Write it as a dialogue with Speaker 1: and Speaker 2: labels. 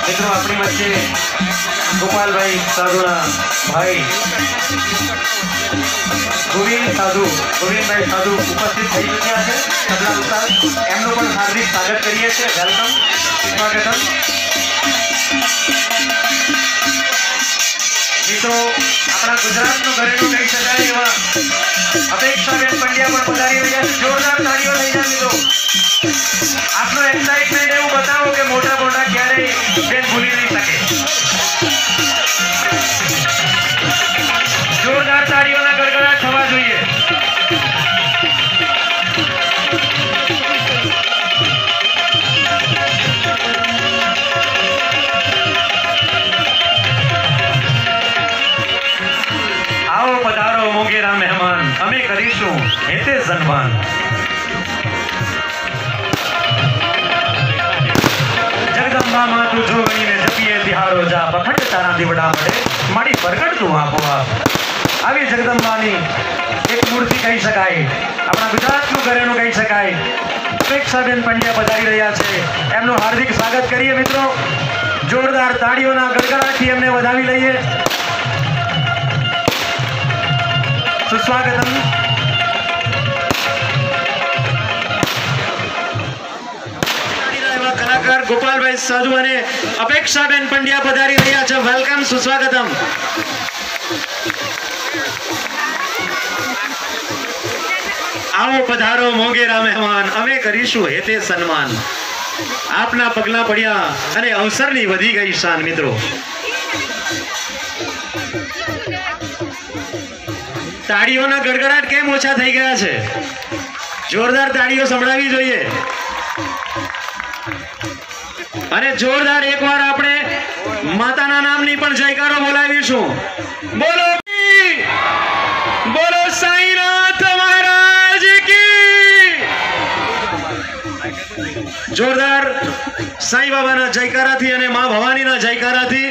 Speaker 1: मित्रों अपनी वच्चे गोपाल भाई साधुना भाई गोविंद भाई साधु उपस्थित थई चुक्या है। तबला उस्ताद एमनो पण हार्दिक स्वागत करीए छे। वेलकम, स्वागतम। मित्रों अपना गुजरातનું ઘરેણું કહી શકાય એવા અપેક્ષાબેન પંડ્યા પણ પધારી રહ્યા છે। જોરદાર તાળીઓ લઈ જાઓ મિત્રો। આપનો એક્સાઇટમેન્ટ એવું બતાવો કે મોટા મોટા ક્યારેય બેન ભૂલી નહીં શકે। જોરદાર તાળીઓના ગડગડાટ થવા જોઈએ। आओ पधारो मोगेरा मेहमान, अमे करीशुं हेते सन्मान। जगदंबा मां तू जोगणीने जपीए तिहारो जा, पखंड तारा दीवड़ा मळे माड़ी प्रगट तू आपोआप। આવી જગદંબાની એક મૂર્તિ કહી શકાય, આપણા ગુજરાતનું ઘરેણું કહી શકાય। અપેક્ષાબેન પંડ્યા પધારી રહ્યા છે, એમનું હાર્દિક સ્વાગત કરીએ મિત્રો। જોરદાર તાળીઓના ગડગડાટથી એમને વધાવી લઈએ। सुस्वागतम। कलाकार गोपाल भाई साधु અને અપેક્ષાબેન પંડ્યા પધારી રહ્યા છે। વેલકમ, સુસ્વાગતમ। आओ पधारो मोगेरा मेहमान, अमे करीशुं हेते सन्मान। आपना पगला पड्या अने अवसरनी वधी गई शान। मित्रों ताड़ीओना गड़गड़ाट केम ओछा थई गया छे? जोरदार ताड़ीओ संभळावी जोईए। अने जोरदार एक बार आपणे माताना नामनी पण जयकारो बोलावीशुं। बोलो बोलो साईनाथ महाराज की। जोरदार साई बाबाना जयकाराथी अने मां भवानीना जयकाराथी